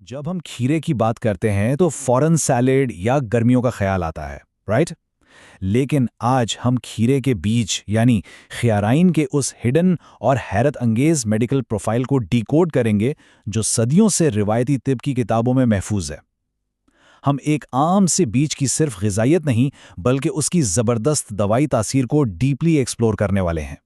जब हम खीरे की बात करते हैं तो फौरन सैलेड या गर्मियों का ख्याल आता है, राइट? लेकिन आज हम खीरे के बीज यानी खियाराइन के उस हिडन और हैरत अंगेज मेडिकल प्रोफाइल को डिकोड करेंगे जो सदियों से रिवायती तिब की किताबों में महफूज है। हम एक आम से बीज की सिर्फ ग़िज़ाइयत नहीं बल्कि उसकी ज़बरदस्त दवाई तासीर को डीपली एक्सप्लोर करने वाले हैं।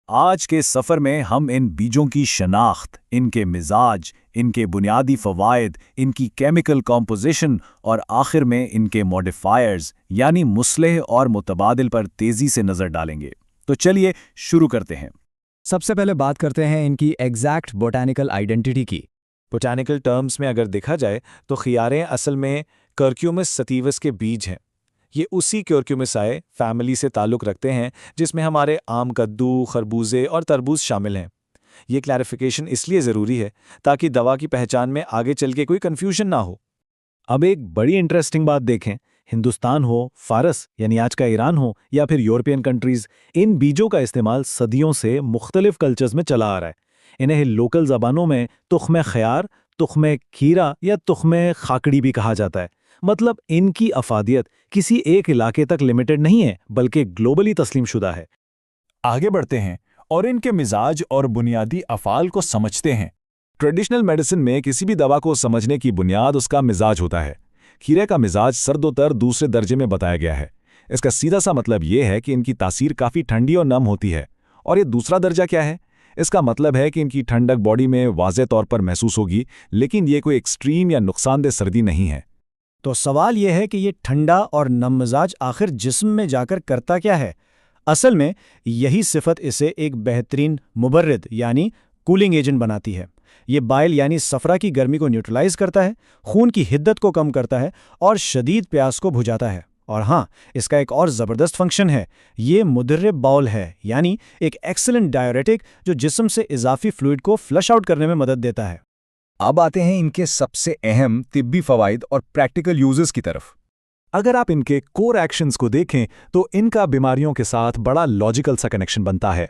आज के सफ़र में हम इन बीजों की शनाख्त, इनके मिजाज, इनके बुनियादी फ़वाइद, इनकी केमिकल कॉम्पोजिशन और आखिर में इनके मॉडिफायर्स यानी मुस्लेह और मुतबादिल पर तेज़ी से नज़र डालेंगे। तो चलिए शुरू करते हैं। सबसे पहले बात करते हैं इनकी एग्जैक्ट बोटैनिकल आइडेंटिटी की। बोटैनिकल टर्म्स में अगर देखा जाए तो खियारें असल में कर्क्यूमिस सटीवस के बीज हैं। ये उसी क्यूरक्यूमिसाए फैमिली से ताल्लुक़ रखते हैं जिसमें हमारे आम, कद्दू, खरबूजे और तरबूज शामिल हैं। ये क्लैरिफिकेशन इसलिए ज़रूरी है ताकि दवा की पहचान में आगे चल के कोई कन्फ्यूजन ना हो। अब एक बड़ी इंटरेस्टिंग बात देखें, हिंदुस्तान हो, फारस यानी आज का ईरान हो या फिर यूरोपियन कंट्रीज़, इन बीजों का इस्तेमाल सदियों से मुख्तलिफ कल्चर्स में चला आ रहा है। इन्हें लोकल ज़बानों में तुख्म ख़यार, तुख्म खीरा या तुख्म खाकड़ी भी कहा जाता है। मतलब इनकी अफादियत किसी एक इलाके तक लिमिटेड नहीं है बल्कि ग्लोबली तस्लीमशुदा है। आगे बढ़ते हैं और इनके मिजाज और बुनियादी अफ़ाल को समझते हैं। ट्रेडिशनल मेडिसिन में किसी भी दवा को समझने की बुनियाद उसका मिजाज होता है। खीरे का मिजाज सर्दोतर दूसरे दर्जे में बताया गया है। इसका सीधा सा मतलब ये है कि इनकी तासीर काफ़ी ठंडी और नम होती है। और ये दूसरा दर्जा क्या है? इसका मतलब है कि इनकी ठंडक बॉडी में वाज़े तौर पर महसूस होगी, लेकिन ये कोई एक्सट्रीम या नुकसानदेह सर्दी नहीं है। तो सवाल यह है कि ये ठंडा और नम मिजाज आखिर जिस्म में जाकर करता क्या है? असल में यही सिफत इसे एक बेहतरीन मुबर्रिद यानी कूलिंग एजेंट बनाती है। ये बाइल यानी सफ़रा की गर्मी को न्यूट्रलाइज करता है, खून की हिद्दत को कम करता है और शदीद प्यास को बुझाता है। और हाँ, इसका एक और ज़बरदस्त फंक्शन है, ये मुदर्रिब बाउल है, यानी एक एक्सीलेंट डायरेटिक जो जिस्म से इजाफी फ्लूइड को फ्लश आउट करने में मदद देता है। अब आते हैं इनके सबसे अहम तिब्बी फ़वाइद और प्रैक्टिकल यूजेस की तरफ। अगर आप इनके कोर एक्शंस को देखें तो इनका बीमारियों के साथ बड़ा लॉजिकल सा कनेक्शन बनता है।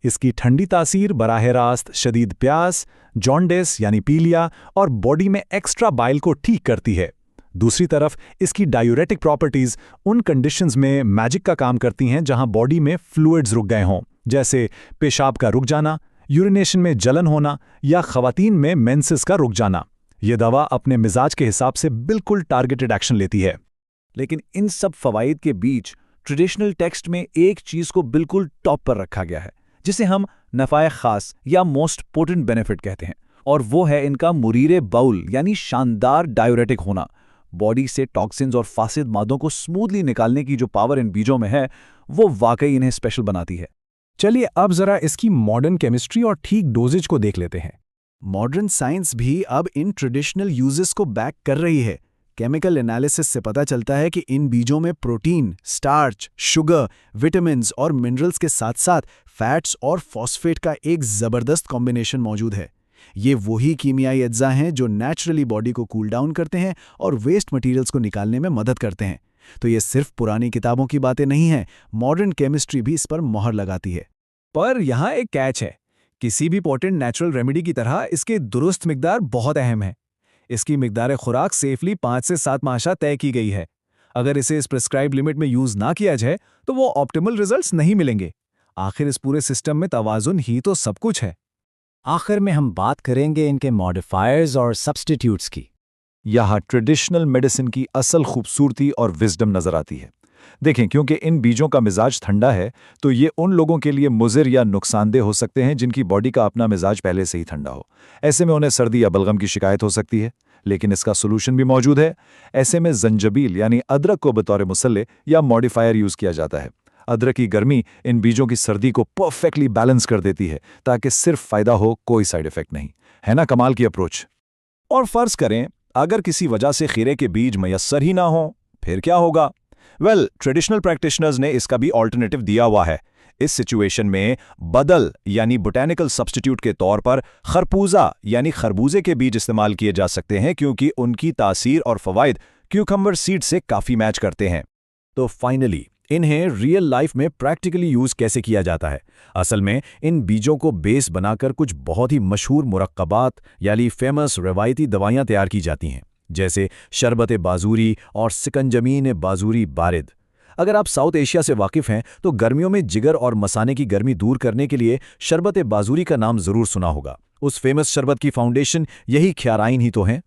इसकी ठंडी तासीर बराह रास्त शदीद प्यास, जॉन्डिस यानी पीलिया और बॉडी में एक्स्ट्रा बाइल को ठीक करती है। दूसरी तरफ इसकी डायूरेटिक प्रॉपर्टीज़ उन कंडीशंस में मैजिक का काम करती हैं जहां बॉडी में फ्लूइड्स रुक गए हों, जैसे पेशाब का रुक जाना, यूरिनेशन में जलन होना या ख़वातीन में मेंसेस का रुक जाना। ये दवा अपने मिजाज के हिसाब से बिल्कुल टारगेटेड एक्शन लेती है। लेकिन इन सब फ़वाइद के बीच ट्रेडिशनल टेक्स्ट में एक चीज़ को बिल्कुल टॉप पर रखा गया है, जिसे हम नफ़ाए ख़ास या मोस्ट पोटेंट बेनिफिट कहते हैं, और वो है इनका मुरीरे बाउल यानी शानदार डायूरेटिक होना। बॉडी से टॉक्सिन्स और फासिद मादों को स्मूथली निकालने की जो पावर इन बीजों में है, वो वाकई इन्हें स्पेशल बनाती है। चलिए अब जरा इसकी मॉडर्न केमिस्ट्री और ठीक डोजेज को देख लेते हैं। मॉडर्न साइंस भी अब इन ट्रेडिशनल यूजेस को बैक कर रही है। केमिकल एनालिसिस से पता चलता है कि इन बीजों में प्रोटीन, स्टार्च, शुगर, विटामिन्स और मिनरल्स के साथ साथ फैट्स और फॉस्फेट का एक ज़बरदस्त कॉम्बिनेशन मौजूद है। ये वही कीमियाई अज्जा हैं जो नेचुरली बॉडी को कूल डाउन करते हैं और वेस्ट मटेरियल्स को निकालने में मदद करते हैं। तो ये सिर्फ पुरानी किताबों की बातें नहीं हैं, मॉडर्न केमिस्ट्री भी इस पर मोहर लगाती है। पर यहाँ एक कैच है, किसी भी पोटेंट नेचुरल रेमेडी की तरह इसके दुरुस्त मिकदार बहुत अहम है। इसकी मिकदार खुराक सेफली 5 से 7 माशा तय की गई है। अगर इसे इस प्रिस्क्राइब लिमिट में यूज़ ना किया जाए तो वो ऑप्टिमल रिजल्ट्स नहीं मिलेंगे। आखिर इस पूरे सिस्टम में तवाज़ुन ही तो सब कुछ है। आखिर में हम बात करेंगे इनके मॉडिफायर्स और सब्स्टिट्यूट्स की। यहाँ ट्रेडिशनल मेडिसिन की असल खूबसूरती और विजडम नज़र आती है। देखें, क्योंकि इन बीजों का मिजाज ठंडा है तो ये उन लोगों के लिए मुज़िर या नुकसानदेह हो सकते हैं जिनकी बॉडी का अपना मिजाज पहले से ही ठंडा हो। ऐसे में उन्हें सर्दी या बलगम की शिकायत हो सकती है, लेकिन इसका सोल्यूशन भी मौजूद है। ऐसे में जंजबील यानी अदरक को बतौर मुसल्ले या मॉडिफायर यूज़ किया जाता है। अदरक की गर्मी इन बीजों की सर्दी को परफेक्टली बैलेंस कर देती है ताकि सिर्फ फ़ायदा हो, कोई साइड इफ़ेक्ट नहीं। है ना कमाल की अप्रोच। और फ़र्ज़ करें अगर किसी वजह से खीरे के बीज मयस्सर ही ना हो, फिर क्या होगा? वेल, ट्रेडिशनल प्रैक्टिशनर्स ने इसका भी ऑल्टरनेटिव दिया हुआ है। इस सिचुएशन में बदल यानी बोटैनिकल सब्स्टिट्यूट के तौर पर खरबूजा यानी खरबूजे के बीज इस्तेमाल किए जा सकते हैं, क्योंकि उनकी तासीर और फ़वाइद क्यूकम्बर सीड से काफ़ी मैच करते हैं। तो फाइनली इन्हें रियल लाइफ में प्रैक्टिकली यूज कैसे किया जाता है? असल में इन बीजों को बेस बनाकर कुछ बहुत ही मशहूर मुरक्कबात यानी फेमस रवायती दवाइयां तैयार की जाती हैं, जैसे शरबत बाजूरी और सिकंजमीन बाजूरी बारिद। अगर आप साउथ एशिया से वाकिफ हैं तो गर्मियों में जिगर और मसाने की गर्मी दूर करने के लिए शरबत बाजूरी का नाम जरूर सुना होगा। उस फेमस शरबत की फाउंडेशन यही ख्याराइन ही तो है।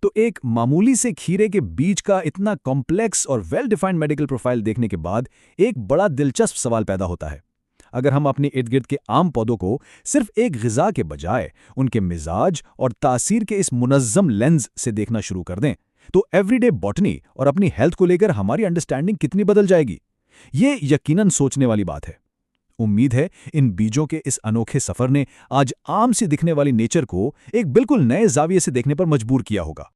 तो एक मामूली से खीरे के बीज का इतना कॉम्प्लेक्स और वेल डिफाइंड मेडिकल प्रोफाइल देखने के बाद एक बड़ा दिलचस्प सवाल पैदा होता है। अगर हम अपने इर्द गिर्द के आम पौधों को सिर्फ एक ग़िज़ा के बजाय उनके मिजाज और तासीर के इस मुनज़्ज़म लेंस से देखना शुरू कर दें, तो एवरीडे बॉटनी और अपनी हेल्थ को लेकर हमारी अंडरस्टैंडिंग कितनी बदल जाएगी। ये यकीनन सोचने वाली बात है। उम्मीद है इन बीजों के इस अनोखे सफर ने आज आम सी दिखने वाली नेचर को एक बिल्कुल नए जाविये से देखने पर मजबूर किया होगा।